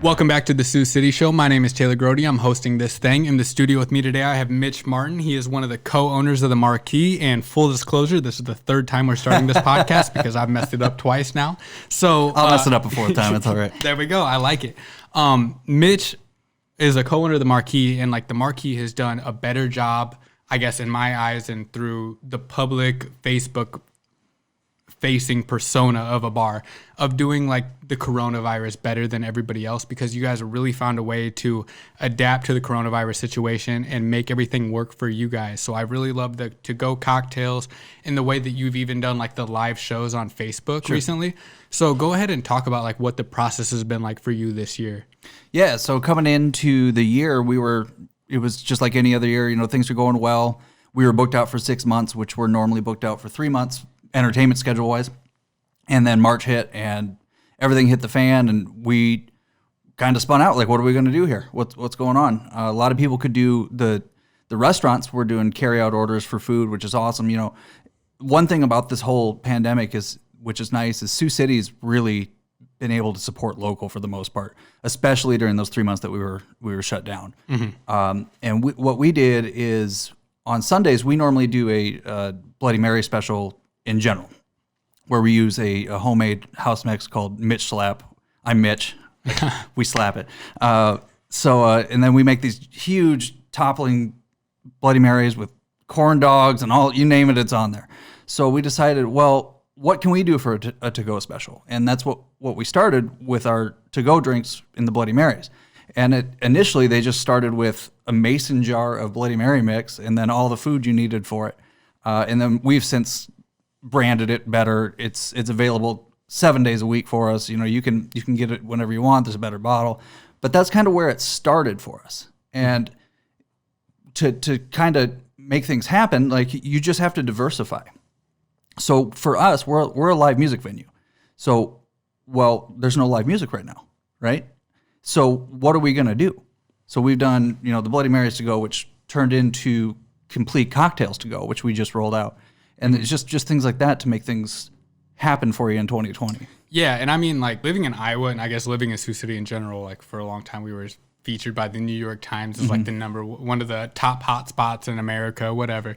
Welcome back to the Sioux City Show. My name is Taylor Grote. I'm hosting this thing. In the studio with me today, I have Mitch Martin. He is one of the co-owners of the Marquee. And full disclosure, this is the third time we're starting this podcast because I've messed it up twice now. So I'll mess it up a fourth time. It's all right. There we go. I like it. Mitch is a co-owner of the Marquee, and like the Marquee has done a better job, I guess, in my eyes and through the public Facebook facing persona of a bar of doing like the coronavirus better than everybody else, because you guys have really found a way to adapt to the coronavirus situation and make everything work for you guys. So I really love the to-go cocktails and the way that you've even done like the live shows on Facebook recently. So go ahead and talk about like what the process has been like for you this year. Yeah, so coming into the year, it was just like any other year, you know, things were going well. We were booked out for 6 months, which we're normally booked out for 3 months, entertainment schedule wise. And then March hit and everything hit the fan, and we kind of spun out. Like, what are we going to do here? What's going on? A lot of people could do the restaurants were doing carry out orders for food, which is awesome. You know, one thing about this whole pandemic which is nice, is Sioux City's really been able to support local for the most part, especially during those 3 months that we were shut down. Mm-hmm. And what we did is on Sundays, we normally do a Bloody Mary special in general, where we use a homemade house mix called Mitch Slap. I'm Mitch. We slap it. And then we make these huge toppling Bloody Marys with corn dogs and all, you name it, it's on there. So we decided, well, what can we do for a to-go special? And that's what we started with our to-go drinks in the Bloody Marys. And initially, they just started with a mason jar of Bloody Mary mix and then all the food you needed for it. And then we've since branded it better. It's available 7 days a week for us. You know, you can get it whenever you want. There's a better bottle. But that's kind of where it started for us. And to kind of make things happen, like, you just have to diversify. So for us, we're a live music venue. So, well, there's no live music right now, right? So what are we going to do? So we've done, you know, the Bloody Marys to go, which turned into complete cocktails to go, which we just rolled out. And it's just things like that to make things happen for you in 2020. Yeah, and I mean, like, living in Iowa, and I guess living in Sioux City in general, like, for a long time, we were featured by the New York Times as, like, the one of the top hot spots in America, whatever.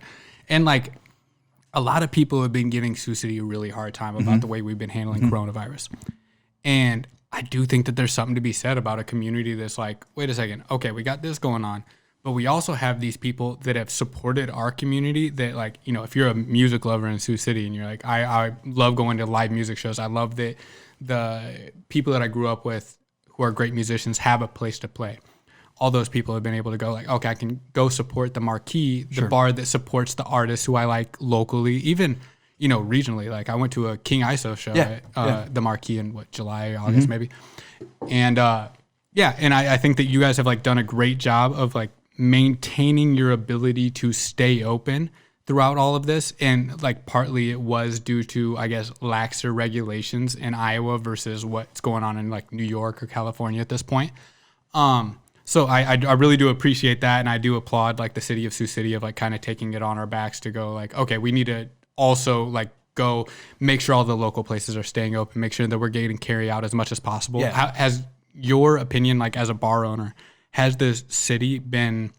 And, like, a lot of people have been giving Sioux City a really hard time about the way we've been handling coronavirus. And I do think that there's something to be said about a community that's like, wait a second, okay, we got this going on, but we also have these people that have supported our community that, like, you know, if you're a music lover in Sioux City and you're like, I love going to live music shows. I love that the people that I grew up with who are great musicians have a place to play. All those people have been able to go like, okay, I can go support the Marquee, the bar that supports the artists who I like locally, even, you know, regionally. Like, I went to a King ISO show at the Marquee in July, August maybe. And and I think that you guys have like done a great job of like maintaining your ability to stay open throughout all of this. And like partly it was due to, I guess, laxer regulations in Iowa versus what's going on in like New York or California at this point. So I really do appreciate that. And I do applaud like the city of Sioux City of like kind of taking it on our backs to go like, okay, we need to also like go make sure all the local places are staying open, make sure that we're getting carry out as much as possible. Yeah. Has your opinion, like as a bar owner, has the city been,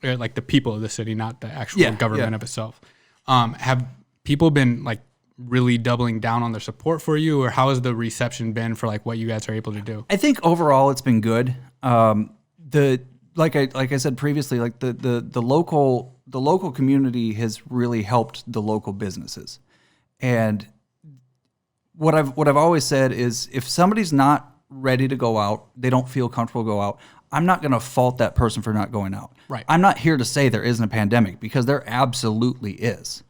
like the people of the city, not the actual government of itself, have people been like really doubling down on their support for you, or how has the reception been for like what you guys are able to do? I think overall it's been good. Like I said previously, like the local community has really helped the local businesses. And what I've always said is, if somebody's not ready to go out, they don't feel comfortable to go out, I'm not going to fault that person for not going out. Right. I'm not here to say there isn't a pandemic, because there absolutely is.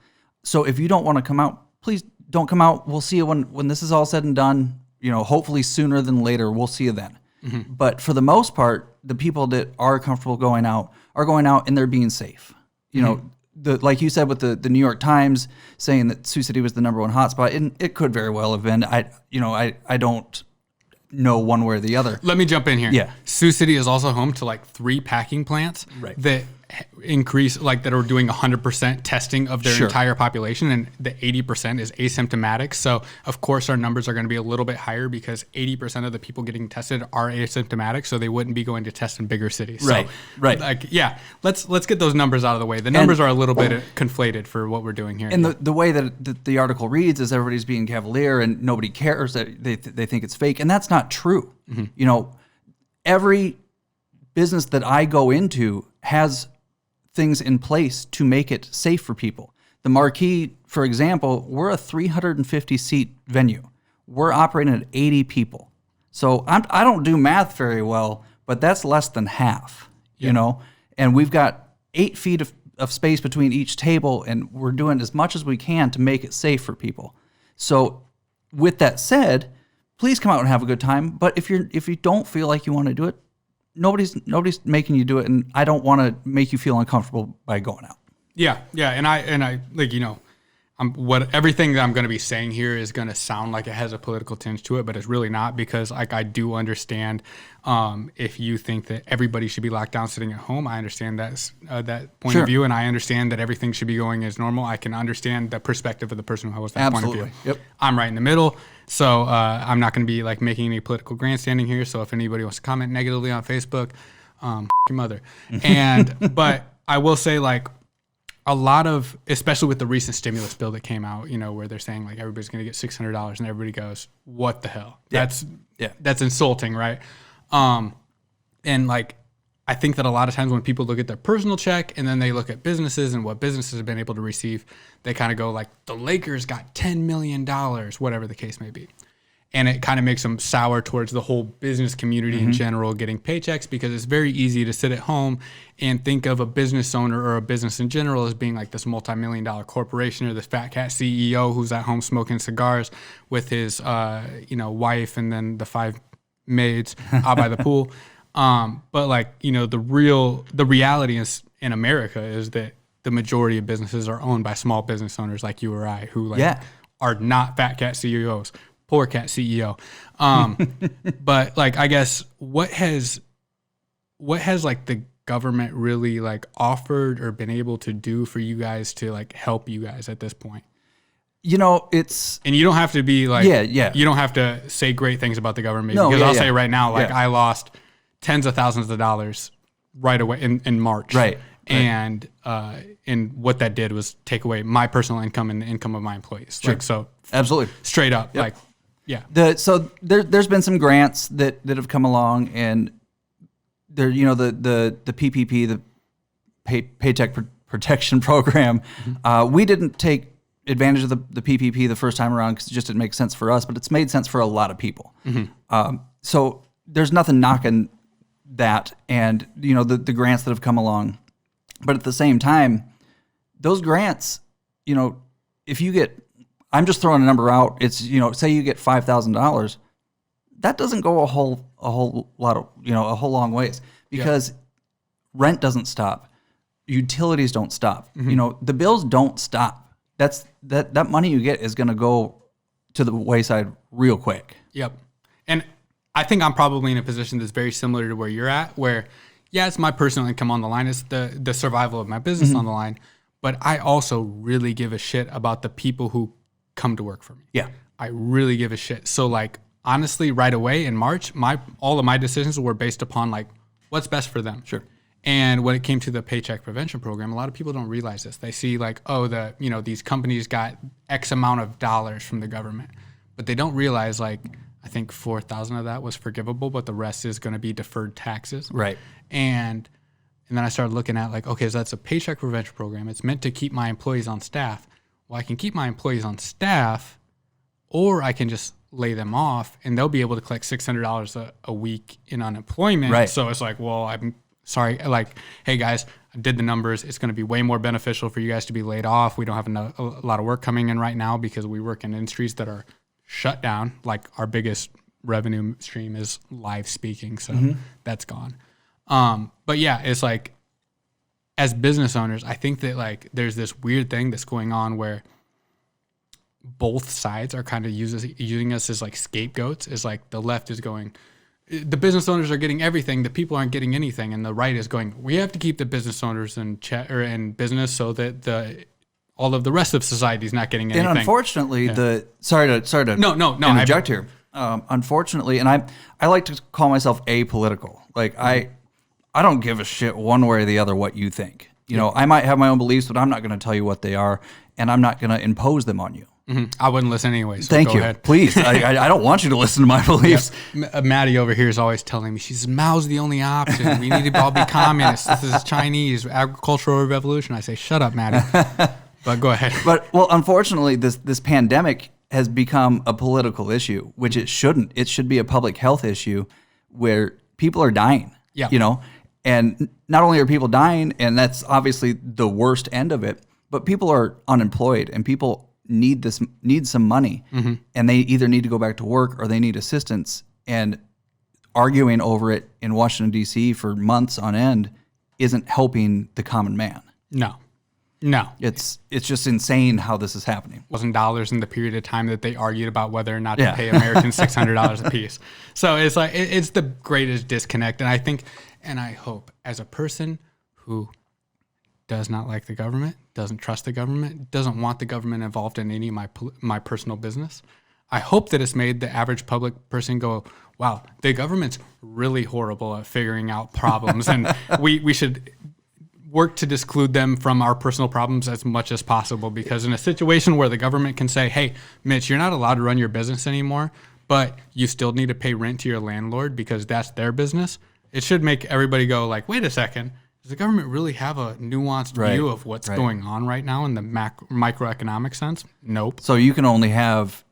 So if you don't want to come out, please don't come out. We'll see you when this is all said and done. You know, hopefully sooner than later, we'll see you then. Mm-hmm. But for the most part, the people that are comfortable going out are going out, and they're being safe. You know, like you said with the New York Times saying that Sioux City was the #1 hotspot, and it could very well have been. I don't know one way or the other. Let me jump in here. Yeah. Sioux City is also home to like 3 packing plants that increase, like that are doing 100% testing of their entire population, and the 80% is asymptomatic. So of course our numbers are going to be a little bit higher because 80% of the people getting tested are asymptomatic, so they wouldn't be going to test in bigger cities. Right. So, right. Like, yeah, let's get those numbers out of the way. The numbers are a little bit conflated for what we're doing here. And the way that the article reads is everybody's being cavalier and nobody cares, that they think it's fake, and that's not true. You know, every business that I go into has things in place to make it safe for people. The Marquee, for example, we're a 350 seat venue. We're operating at 80 people. So I don't do math very well, but that's less than half, you know? And we've got 8 feet of space between each table, and we're doing as much as we can to make it safe for people. So with that said, please come out and have a good time. But if you don't feel like you want to do it, nobody's making you do it, and I don't want to make you feel uncomfortable by going out. Yeah, and I like, you know, everything that I'm going to be saying here is going to sound like it has a political tinge to it, but it's really not, because like I do understand if you think that everybody should be locked down sitting at home. I understand that point of view, and I understand that everything should be going as normal. I can understand the perspective of the person who has that point of view. Yep. I'm right in the middle, so I'm not going to be like making any political grandstanding here. So if anybody wants to comment negatively on Facebook, your mother. And but I will say, like, a lot of, especially with the recent stimulus bill that came out, you know, where they're saying like everybody's going to get $600, and everybody goes, "What the hell? That's insulting, right?" And like, I think that a lot of times when people look at their personal check and then they look at businesses and what businesses have been able to receive, they kind of go like, the Lakers got $10 million, whatever the case may be. And it kind of makes them sour towards the whole business community in general getting paychecks, because it's very easy to sit at home and think of a business owner or a business in general as being like this multi-million-dollar corporation, or this fat cat CEO who's at home smoking cigars with his wife and then the 5 maids out by the pool. But like, you know, the reality is in America is that the majority of businesses are owned by small business owners like you or I, who are not fat cat CEOs. Poor cat CEO. But like, I guess what has like the government really like offered or been able to do for you guys to like help you guys at this point? You know, and you don't have to be like, you don't have to say great things about the government, because I'll say right now, like I lost tens of thousands of dollars right away in March. Right. And what that did was take away my personal income and the income of my employees. Sure. Like, so absolutely straight up, like, So there's been some grants that have come along, and there, you know, the PPP, the Paycheck Protection Program. We didn't take advantage of the PPP the first time around because it just didn't make sense for us, but it's made sense for a lot of people. So there's nothing knocking that, and you know, the grants that have come along. But at the same time, those grants, you know, if you get, I'm just throwing a number out. It's, you know, say you get $5,000, that doesn't go a whole lot of, you know, a whole long ways, because rent doesn't stop, utilities don't stop, you know, the bills don't stop. That money you get is going to go to the wayside real quick. Yep. And I think I'm probably in a position that's very similar to where you're at, where it's my personal income on the line, it's the survival of my business on the line, but I also really give a shit about the people who come to work for me. Yeah. I really give a shit. So like, honestly, right away in March, all of my decisions were based upon like what's best for them. Sure. And when it came to the Paycheck Prevention Program, a lot of people don't realize this. They see like, oh, these companies got X amount of dollars from the government, but they don't realize like, I think 4,000 of that was forgivable, but the rest is going to be deferred taxes. Right. And then I started looking at like, okay, so that's a Paycheck Prevention Program. It's meant to keep my employees on staff. Well, I can keep my employees on staff, or I can just lay them off and they'll be able to collect $600 a week in unemployment. Right. So it's like, well, I'm sorry. Like, hey guys, I did the numbers. It's going to be way more beneficial for you guys to be laid off. We don't have a lot of work coming in right now because we work in industries that are shut down. Like our biggest revenue stream is live speaking. So that's gone. But yeah, it's like, as business owners, I think that like there's this weird thing that's going on where both sides are kind of using us as like scapegoats. Is like the left is going, the business owners are getting everything, the people aren't getting anything, and the right is going, we have to keep the business owners in in business so that all of the rest of society is not getting anything. And unfortunately, sorry to interject here. Unfortunately, and I like to call myself apolitical. Like I don't give a shit one way or the other what you think. You know, I might have my own beliefs, but I'm not going to tell you what they are, and I'm not going to impose them on you. Mm-hmm. I wouldn't listen anyway. So Thank go you. ahead. Please. I don't want you to listen to my beliefs. Maddie over here is always telling me, she says, Mao's the only option. We need to all be communists. This is Chinese agricultural revolution. I say, shut up, Maddie. But go ahead. But, well, unfortunately, this pandemic has become a political issue, which it shouldn't. It should be a public health issue where people are dying. Yeah. You know, and not only are people dying, and that's obviously the worst end of it, but people are unemployed and people need some money, and they either need to go back to work or they need assistance. And arguing over it in Washington D.C. for months on end isn't helping the common man. No, it's just insane how this is happening. $1,000 in the period of time that they argued about whether or not to pay Americans $600 a piece. So it's like it's the greatest disconnect. And I think, and I hope, as a person who does not like the government, doesn't trust the government, doesn't want the government involved in any of my personal business, I hope that it's made the average public person go, wow, the government's really horrible at figuring out problems, and we should work to disclude them from our personal problems as much as possible, because in a situation where the government can say, hey, Mitch, you're not allowed to run your business anymore, but you still need to pay rent to your landlord because that's their business, it should make everybody go like, wait a second, does the government really have a nuanced view of what's going on right now in the microeconomic sense? Nope. So you can only have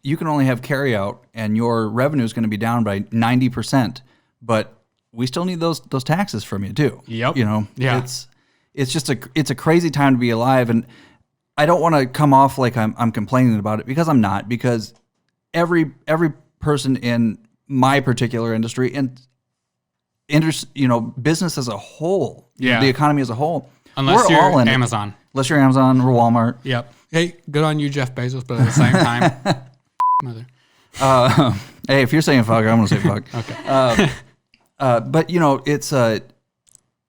carry out, and your revenue is going to be down by 90%, but we still need those taxes from you too. Yep. You know, it's just a crazy time to be alive, and I don't want to come off like I'm complaining about it, because I'm not, because every person in my particular industry and business as a whole, the economy as a whole. Unless you're all in Amazon. Unless you're Amazon or Walmart. Yep. Hey, good on you, Jeff Bezos, but at the same time, mother. Hey, if you're saying fuck, I'm going to say fuck. Okay. But, it's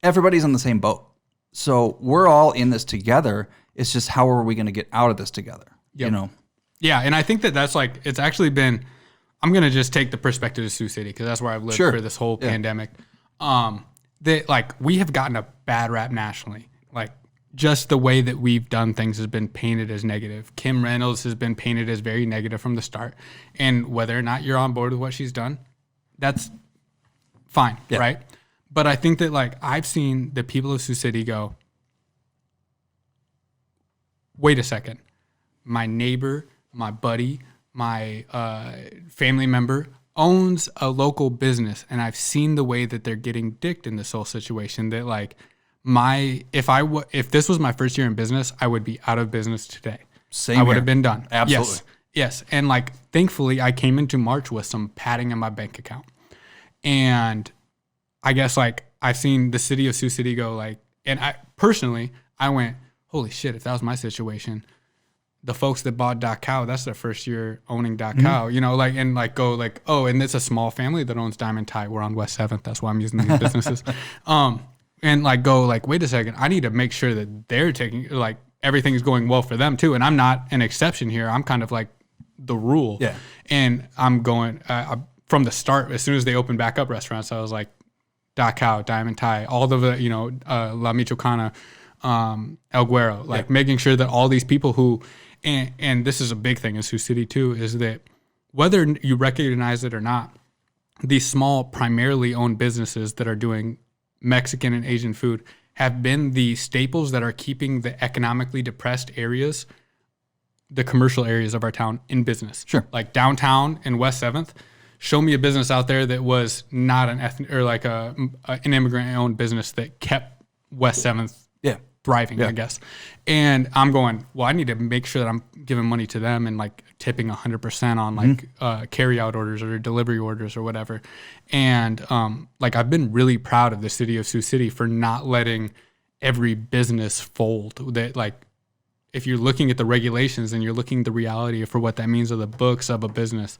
everybody's in the same boat. So we're all in this together. It's just how are we going to get out of this together? Yep. Yeah, and I think that's like, it's actually been, I'm going to just take the perspective of Sioux City because that's where I've lived for this whole pandemic. That like we have gotten a bad rap nationally. Like just the way that we've done things has been painted as negative. Kim Reynolds has been painted as very negative from the start. And whether or not you're on board with what she's done, that's fine, right? But I think that like I've seen the people of Sioux City go, wait a second, my neighbor, my buddy, my family member owns a local business, and I've seen the way that they're getting dicked in this whole situation. That like if this was my first year in business, I would be out of business today. I would have been done. Absolutely. Yes. And like thankfully, I came into March with some padding in my bank account, and I guess like I've seen the city of Sioux City go like, and I personally went, holy shit, if that was my situation. The folks that bought .cow, that's their first year owning .cow, and it's a small family that owns Diamond Tie. We're on West 7th. That's why I'm using these businesses. And like go like, wait a second, I need to make sure that they're taking, like everything's going well for them too. And I'm not an exception here. I'm kind of like the rule. Yeah. And I'm going, from the start, as soon as they opened back up restaurants, I was like, .cow, Diamond Tie, all of the, La Michoacana, El Güero, like making sure that all these people who, and this is a big thing in Sioux City too, is that whether you recognize it or not, these small, primarily owned businesses that are doing Mexican and Asian food have been the staples that are keeping the economically depressed areas, the commercial areas of our town, in business. Sure. Like downtown in West 7th, show me a business out there that was not an ethnic or like an immigrant-owned business that kept West 7th thriving, I guess. And I'm going, well, I need to make sure that I'm giving money to them and like tipping 100% on like carry out orders or delivery orders or whatever. And like I've been really proud of the city of Sioux City for not letting every business fold. That like if you're looking at the regulations and you're looking at the reality for what that means of the books of a business,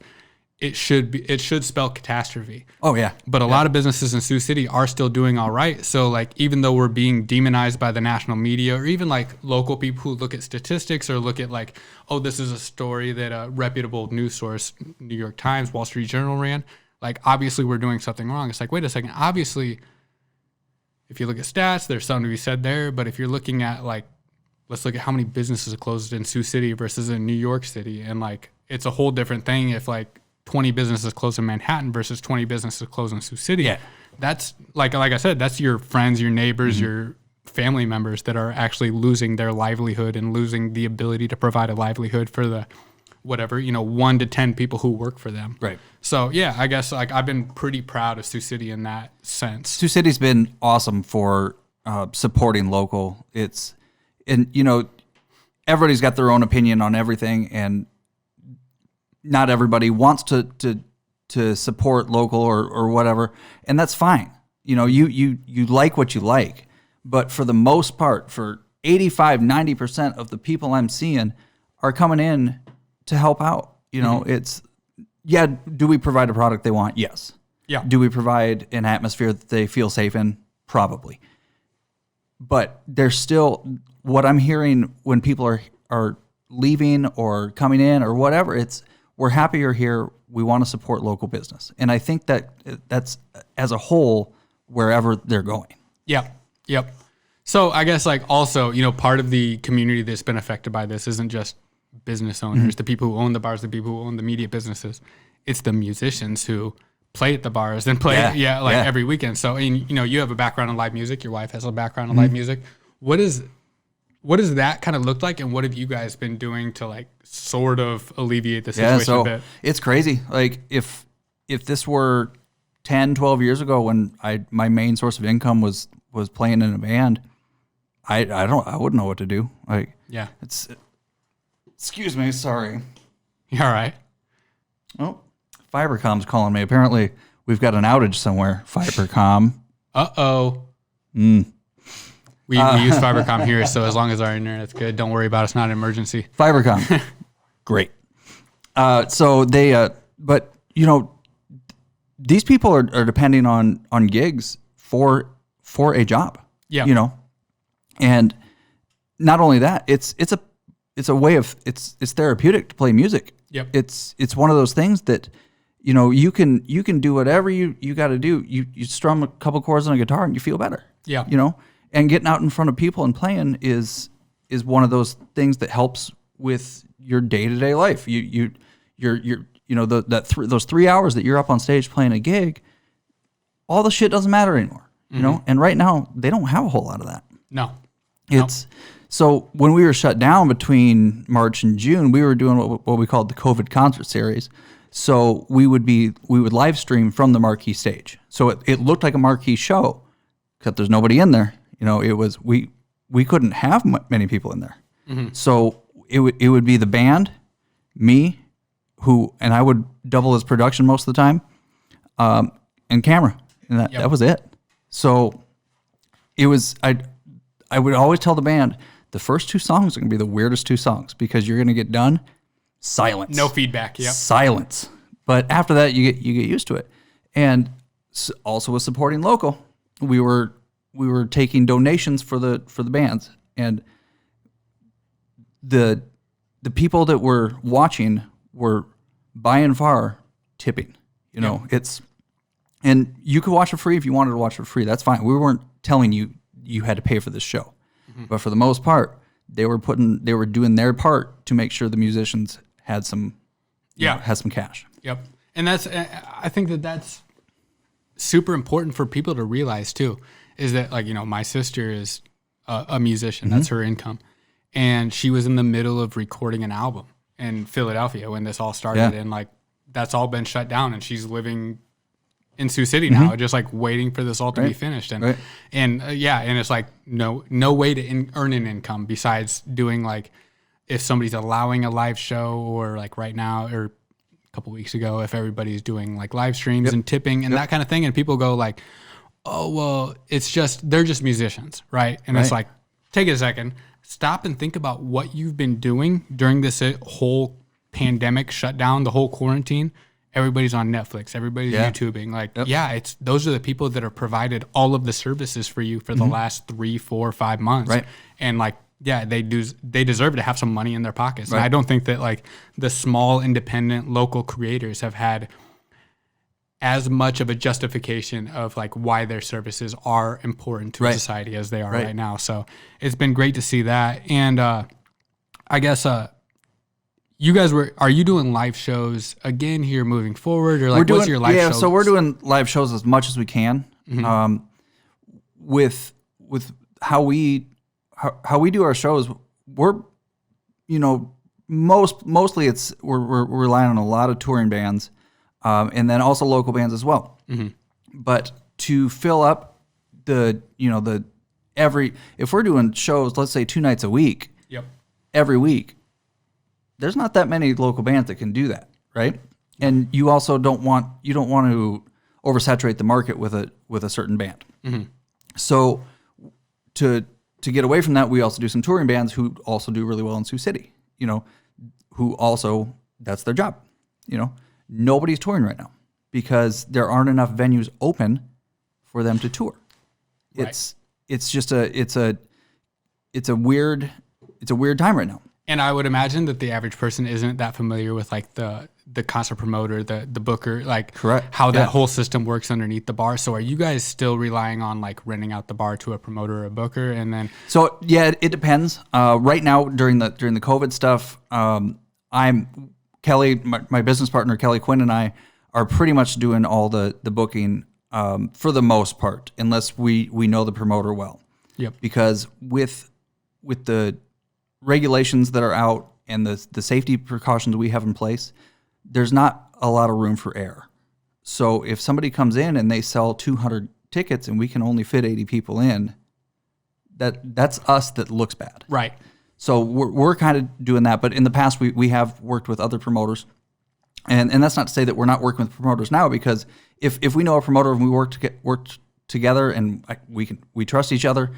it should spell catastrophe. Oh yeah. But a lot of businesses in Sioux City are still doing all right. So like, even though we're being demonized by the national media, or even like local people who look at statistics or look at like, oh, this is a story that a reputable news source, New York Times, Wall Street Journal ran, like, obviously we're doing something wrong. It's like, wait a second, obviously, if you look at stats, there's something to be said there. But if you're looking at like, let's look at how many businesses are closed in Sioux City versus in New York City. And like, it's a whole different thing if like 20 businesses close in Manhattan versus 20 businesses close in Sioux City. Yeah. That's like I said, that's your friends, your neighbors, your family members that are actually losing their livelihood and losing the ability to provide a livelihood for the whatever, 1 to 10 people who work for them. Right. So yeah, I guess like I've been pretty proud of Sioux City in that sense. Sioux City's been awesome for supporting local. Everybody's got their own opinion on everything, and not everybody wants to support local or whatever, and that's fine. You like what you like, but for the most part, for 85-90% of the people I'm seeing are coming in to help out. Do we provide a product they want? Yes. Yeah. Do we provide an atmosphere that they feel safe in? Probably. But there's still, what I'm hearing when people are leaving or coming in or whatever, it's, we're happy you're here. We want to support local business. And I think that's as a whole, wherever they're going. Yep. So I guess like also, part of the community that's been affected by this isn't just business owners, the people who own the bars, the people who own the media businesses. It's the musicians who play at the bars and play every weekend. So, you have a background in live music. Your wife has a background in live music. What does that kind of look like, and what have you guys been doing to like sort of alleviate the situation a bit? It's crazy. Like if this were 10, 12 years ago when my main source of income was playing in a band, I wouldn't know what to do. Like, yeah, excuse me, sorry. You all right? Oh, Fibercom's calling me. Apparently, we've got an outage somewhere. Fibercom. Uh-oh. We use Fibercom here, so as long as our internet's good, don't worry about it. It's not an emergency. Fibercom. Great. So they, but, these people are depending on gigs for a job. Yeah. And not only that, it's a way of, it's therapeutic to play music. Yep. It's one of those things that, you can do whatever you got to do. You strum a couple chords on a guitar and you feel better. Yeah. And getting out in front of people and playing is one of those things that helps with your day-to-day life. Those 3 hours that you're up on stage playing a gig, all the shit doesn't matter anymore. And right now they don't have a whole lot of that. No. So when we were shut down between March and June, we were doing what we called the COVID concert series. So we would live stream from the Marquee stage. So it looked like a Marquee show, except there's nobody in there. It was, we couldn't have many people in there. So it would be the band, me, and I would double as production most of the time, and camera, and that was it. So it was, I would always tell the band, the first 2 songs are going to be the weirdest 2 songs because you're going to get done, silence. No feedback, yep. Silence. But after that, you get used to it. And also with supporting local, we were taking donations for the bands, and the people that were watching were by and far tipping. And you could watch for free if you wanted to watch for free. That's fine. We weren't telling you had to pay for this show, but for the most part, they were doing their part to make sure the musicians had some cash. Yep. And I think that's super important for people to realize too, is that like, my sister is a musician. That's her income. And she was in the middle of recording an album in Philadelphia when this all started. And like, that's all been shut down, and she's living in Sioux City now, just like waiting for this all to be finished. And, and it's like no way to earn an income besides doing like, if somebody's allowing a live show, or like right now, or a couple weeks ago, if everybody's doing like live streams and tipping and that kind of thing. And people go like, oh, well, they're just musicians. Right. And it's like, take a second, stop and think about what you've been doing during this whole pandemic shutdown, the whole quarantine, everybody's on Netflix, everybody's YouTubing. Like, it's those are the people that have provided all of the services for you for the last 3, 4, 5 months. Right. And like, they deserve to have some money in their pockets. Right. And I don't think that like the small, independent, local creators have had as much of a justification of like why their services are important to society as they are right now. So it's been great to see that. And I guess you guys are you doing live shows again here moving forward, or like what's your live show? So we're doing live shows as much as we can. With how we do our shows, we're mostly we're relying on a lot of touring bands, and then also local bands as well. But to fill up if we're doing shows, let's say 2 nights a week, every week, there's not that many local bands that can do that, right? And you also don't want to oversaturate the market with a certain band. So to get away from that, we also do some touring bands who also do really well in Sioux City, who also, that's their job. Nobody's touring right now because there aren't enough venues open for them to tour. Right. It's a weird time right now. And I would imagine that the average person isn't that familiar with like the concert promoter, the booker, like how that whole system works underneath the bar. So are you guys still relying on like renting out the bar to a promoter or a booker? And then it depends. Right now during the COVID stuff, Kelly, my business partner Kelly Quinn, and I are pretty much doing all the booking for the most part, unless we know the promoter well. Yep. Because with the regulations that are out and the safety precautions we have in place, there's not a lot of room for error. So if somebody comes in and they sell 200 tickets and we can only fit 80 people in, that's us that looks bad. Right. So we're kind of doing that. But in the past, we have worked with other promoters. And that's not to say that we're not working with promoters now, because if we know a promoter and we work together and we trust each other,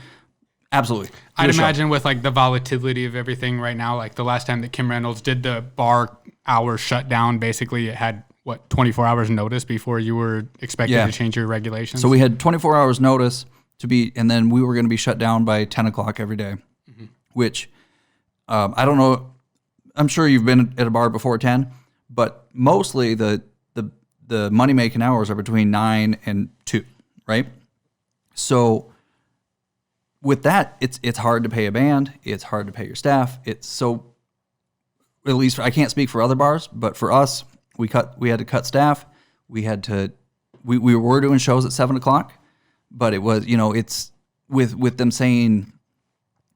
absolutely. I'd imagine with like the volatility of everything right now, like the last time that Kim Reynolds did the bar hour shutdown, basically it had 24 hours notice before you were expected to change your regulations. So we had 24 hours notice and then we were going to be shut down by 10 o'clock every day, which I don't know. I'm sure you've been at a bar before 10, but mostly the money making hours are between 9 and 2, right? So with that, it's hard to pay a band. It's hard to pay your staff. At least I can't speak for other bars, but for us, we had to cut staff. We were doing shows at 7 o'clock, but it was, it's with them saying,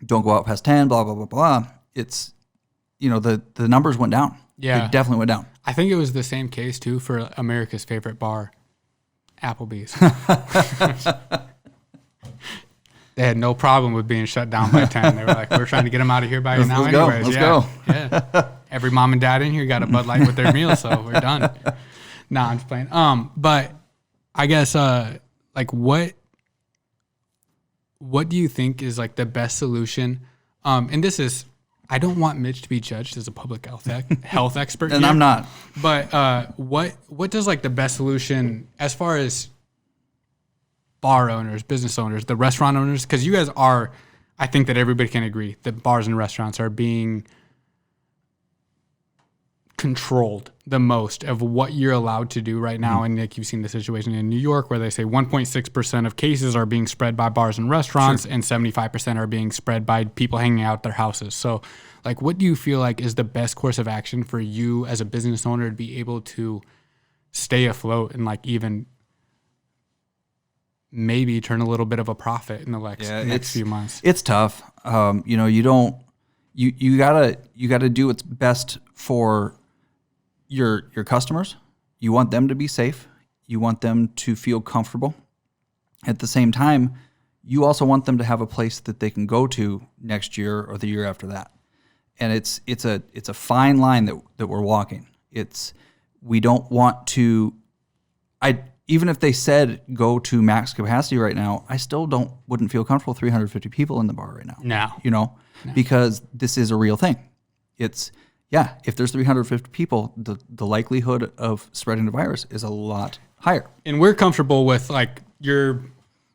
don't go out past 10, blah, blah, blah, blah. It's, the numbers went down. Yeah. They definitely went down. I think it was the same case too for America's favorite bar, Applebee's. They had no problem with being shut down by 10. They were like, we're trying to get them out of here by now anyways. Let's go. Yeah. Every mom and dad in here got a Bud Light with their meal, so we're done. Nah, I'm just playing. But I guess like what do you think is like the best solution? And this is, I don't want Mitch to be judged as a public health expert. And here, I'm not. But what does like the best solution as far as bar owners, business owners, the restaurant owners, because you guys are, I think that everybody can agree that bars and restaurants are being controlled the most of what you're allowed to do right now. And Nick, you've seen the situation in New York where they say 1.6% of cases are being spread by bars and restaurants, and 75% are being spread by people hanging out at their houses. So like, what do you feel like is the best course of action for you as a business owner to be able to stay afloat and like even maybe turn a little bit of a profit in the next few months? It's tough. You gotta do what's best for your customers. You want them to be safe. You want them to feel comfortable. At the same time, you also want them to have a place that they can go to next year or the year after that. And it's a fine line that we're walking. We don't want to. Even if they said go to max capacity right now, I still wouldn't feel comfortable 350 people in the bar right now. No. Because this is a real thing. yeah, if there's 350 people, the likelihood of spreading the virus is a lot higher. And we're comfortable with like your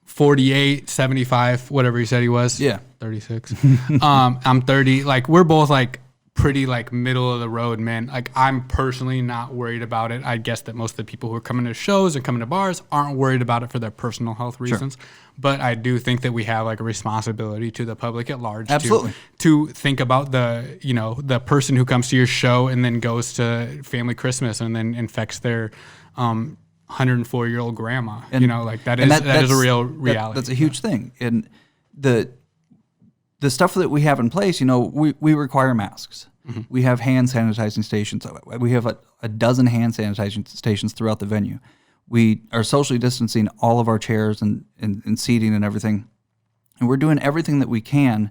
48, 75, whatever he said he was. Yeah. 36. I'm 30. Like we're both like pretty like middle of the road, man. Like I'm personally not worried about it. I guess that most of the people who are coming to shows and coming to bars aren't worried about it for their personal health reasons. Sure. But I do think that we have like a responsibility to the public at large. Absolutely. To think about the, you know, the person who comes to your show and then goes to family Christmas and then infects their 104-year-old grandma. And, you know, like that is a real reality. That's a huge thing. And the stuff that we have in place, you know, we require masks. Mm-hmm. We have hand sanitizing stations. We have a dozen hand sanitizing stations throughout the venue. We are socially distancing all of our chairs and seating and everything. And we're doing everything that we can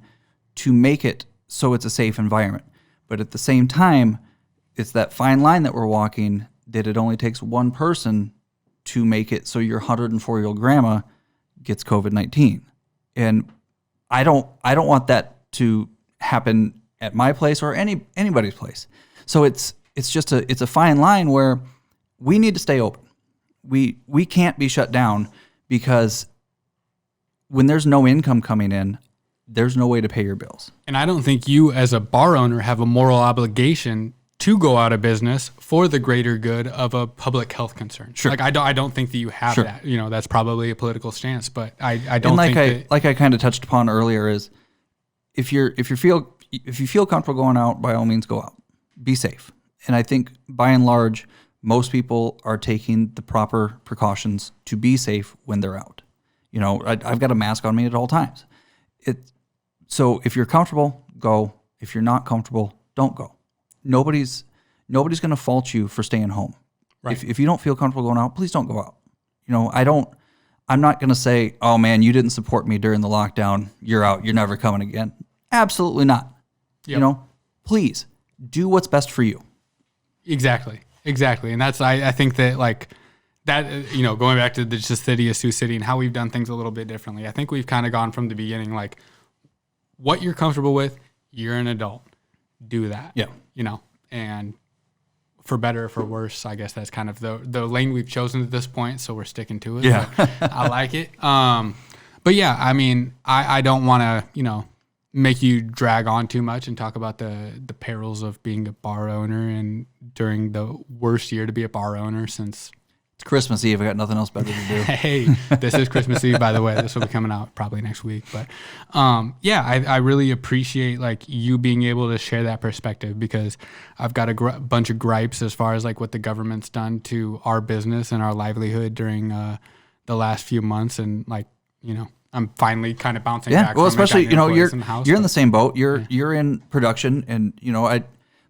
to make it so it's a safe environment. But at the same time, it's that fine line that we're walking that it only takes one person to make it so your 104-year-old grandma gets COVID-19. And I don't want that to happen at my place or anybody's place. So it's a fine line where we need to stay open. We can't be shut down because when there's no income coming in, there's no way to pay your bills. And I don't think you as a bar owner have a moral obligation to go out of business for the greater good of a public health concern. Sure. Like I don't think that you have that. You know, that's probably a political stance, but I don't and like think like I kind of touched upon earlier is if you feel comfortable going out, by all means go out. Be safe. And I think by and large, most people are taking the proper precautions to be safe when they're out. You know, I've got a mask on me at all times. So if you're comfortable, go. If you're not comfortable, don't go. Nobody's going to fault you for staying home. Right. If you don't feel comfortable going out, please don't go out. You know, I'm not going to say, oh man, you didn't support me during the lockdown. You're out. You're never coming again. Absolutely not. Yep. You know, please do what's best for you. Exactly. And that's, I think that like that, you know, going back to the city of Sioux City and how we've done things a little bit differently. I think we've kind of gone from the beginning, like what you're comfortable with, you're an adult, do that. Yeah. You know, and for better or for worse, I guess that's kind of the lane we've chosen at this point. So we're sticking to it. Yeah. I like it. But yeah, I mean, I don't want to, you know, make you drag on too much and talk about the perils of being a bar owner and during the worst year to be a bar owner since it's Christmas Eve. I got nothing else better to do. Hey, this is Christmas Eve, by the way. This will be coming out probably next week. But yeah, I really appreciate like you being able to share that perspective because I've got a bunch of gripes as far as like what the government's done to our business and our livelihood during the last few months. And like, you know, I'm finally kind of bouncing back. Well, especially, you know, you're in the same boat. You're in production and, you know,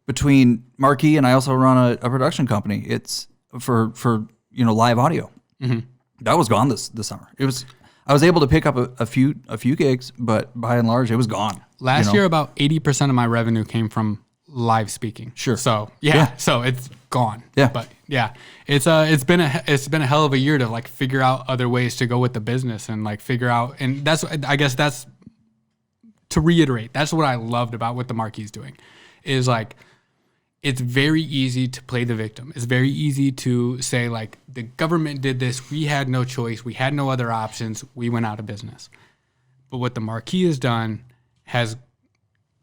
between Marquee and I also run a production company. It's for you know, live audio. Mm-hmm. That was gone this summer. I was able to pick up a few gigs, but by and large, it was gone. Last year, about 80% of my revenue came from live speaking. Sure. So so it's gone. Yeah. But yeah, it's been a hell of a year to like figure out other ways to go with the business and like figure out, and I guess that's to reiterate. That's what I loved about what the Marquee's doing, is like. It's very easy to play the victim. It's very easy to say, like, the government did this. We had no choice. We had no other options. We went out of business. But what the Marquee has done has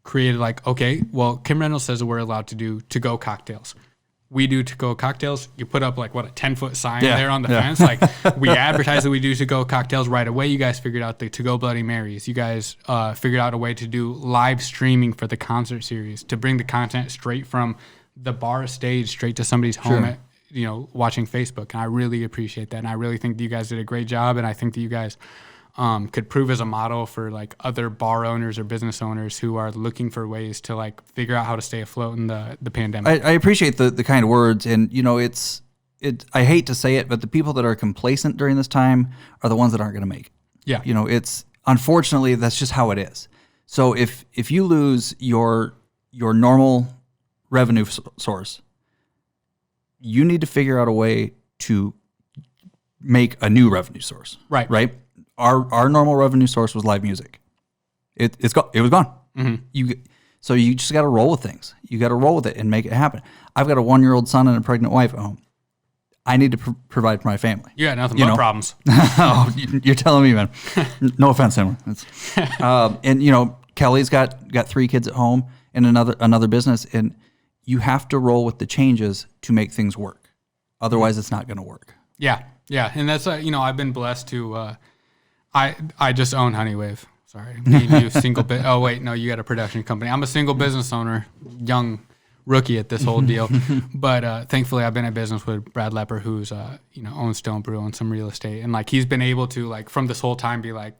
created, like, okay, well, Kim Reynolds says that we're allowed to do to-go cocktails. We do to-go cocktails. You put up, like, what, a 10-foot sign there on the fence? Like, we advertise that we do to-go cocktails right away. You guys figured out the to-go Bloody Marys. You guys figured out a way to do live streaming for the concert series, to bring the content straight from the bar stage straight to somebody's home at, you know, watching Facebook. And I really appreciate that. And I really think that you guys did a great job. And I think that you guys could prove as a model for like other bar owners or business owners who are looking for ways to like figure out how to stay afloat in the pandemic. I appreciate the kind words. And, you know, I hate to say it, but the people that are complacent during this time are the ones that aren't going to make it. Yeah. You know, unfortunately, that's just how it is. So if you lose your normal revenue source, you need to figure out a way to make a new revenue source. Right. Our normal revenue source was live music. It was gone. Mm-hmm. So you just got to roll with things. You got to roll with it and make it happen. I've got a 1-year-old son and a pregnant wife at home. I need to provide for my family. You got nothing but problems. Oh, you're telling me, man. No offense, Emily. And Kelly's got 3 kids at home and another business, and you have to roll with the changes to make things work. Otherwise, it's not going to work. Yeah, and that's I've been blessed to. I just own Honeywave. Sorry, you single bit. Oh wait, no, you got a production company. I'm a single business owner, young rookie at this whole deal, but thankfully I've been in business with Brad Lepper, who's owns Stone Brew and some real estate, and like he's been able to like from this whole time be like,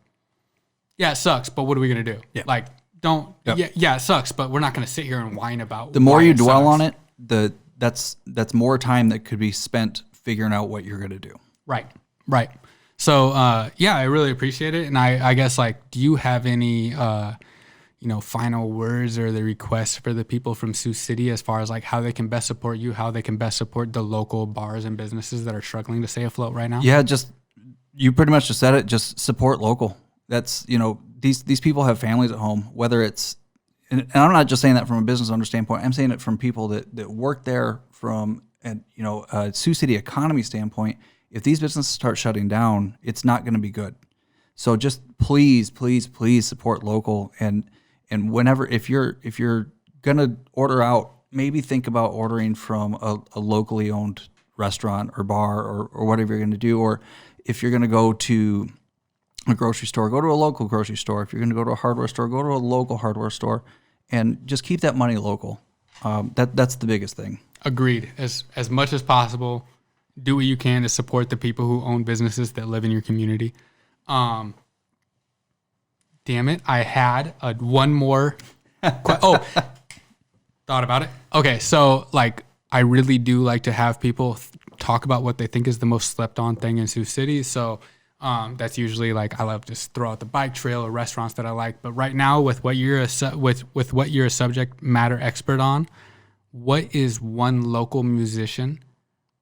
yeah, it sucks, but what are we gonna do? Yeah. Like don't yeah, it sucks, but we're not gonna sit here and whine about. The more you dwell on it, that's more time that could be spent figuring out what you're gonna do. Right. So, I really appreciate it. And I guess, like, do you have any, final words or the requests for the people from Sioux City as far as, like, how they can best support you, how they can best support the local bars and businesses that are struggling to stay afloat right now? Yeah, you pretty much just said it. Just support local. That's, these people have families at home, whether it's, and I'm not just saying that from a business owner standpoint. I'm saying it from people that work there from, a Sioux City economy standpoint. If these businesses start shutting down, it's not going to be good. So just please support local, and whenever if you're gonna order out, maybe think about ordering from a locally owned restaurant or bar or whatever you're going to do. Or if you're going to go to a grocery store, go to a local grocery store. If you're going to go to a hardware store, go to a local hardware store, and just keep that money local. That's the biggest thing. Agreed. As much as possible, do what you can to support the people who own businesses that live in your community. Damn it, I had one more. Thought about it. Okay, so like I really do like to have people talk about what they think is the most slept on thing in Sioux City. So that's usually like I love to just throw out the bike trail or restaurants that I like. But right now, with what you're with what you're a subject matter expert on, what is one local musician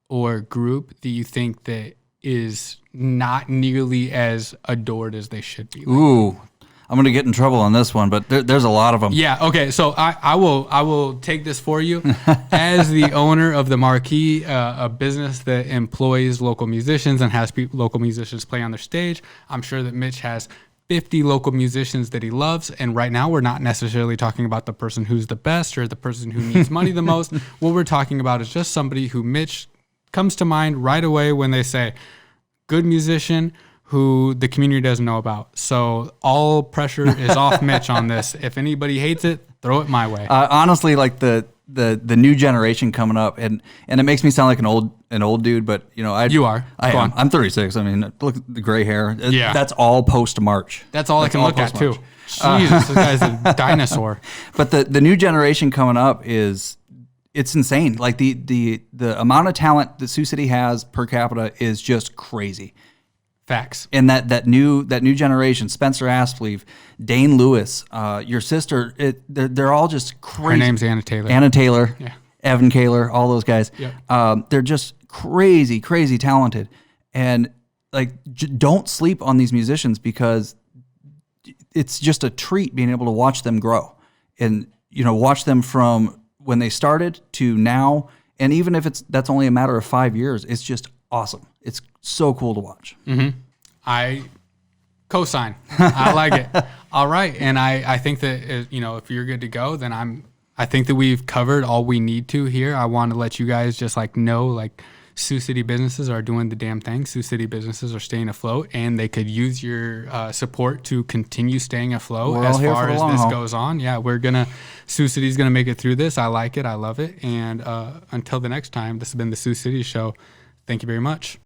or group that you think that is not nearly as adored as they should be? Ooh, I'm going to get in trouble on this one, but there's a lot of them. Yeah, okay, so I will take this for you. As the owner of the Marquee, a business that employs local musicians and has local musicians play on their stage, I'm sure that Mitch has 50 local musicians that he loves, and right now we're not necessarily talking about the person who's the best or the person who needs money the most. What we're talking about is just somebody who Mitch comes to mind right away when they say good musician who the community doesn't know about. So all pressure is off Mitch on this. If anybody hates it, throw it my way. Honestly, like the new generation coming up, and it makes me sound like an old dude, but you are. I am. I'm 36. I mean, look at the gray hair. Yeah. That's all post March. That's all I can look at too. Jesus, this guy's a dinosaur. But the new generation coming up it's insane. Like the amount of talent that Sioux City has per capita is just crazy. Facts. And that new generation, Spencer Aspleve, Dane Lewis, your sister, they're all just crazy. Her name's Anna Taylor. Anna Taylor, yeah. Evan Kaler, all those guys. Yep. They're just crazy talented. And like, don't sleep on these musicians, because it's just a treat being able to watch them grow and watch them from when they started to now. And even if that's only a matter of 5 years, it's just awesome. It's so cool to watch. Mm-hmm. I co-sign. I like it. All right. And I think that, if you're good to go, then I think that we've covered all we need to here. I want to let you guys just know, Sioux City businesses are doing the damn thing. Sioux City businesses are staying afloat, and they could use your support to continue staying afloat as far as this goes on. Yeah, Sioux City's going to make it through this. I like it. I love it. And until the next time, this has been the Sioux City Show. Thank you very much.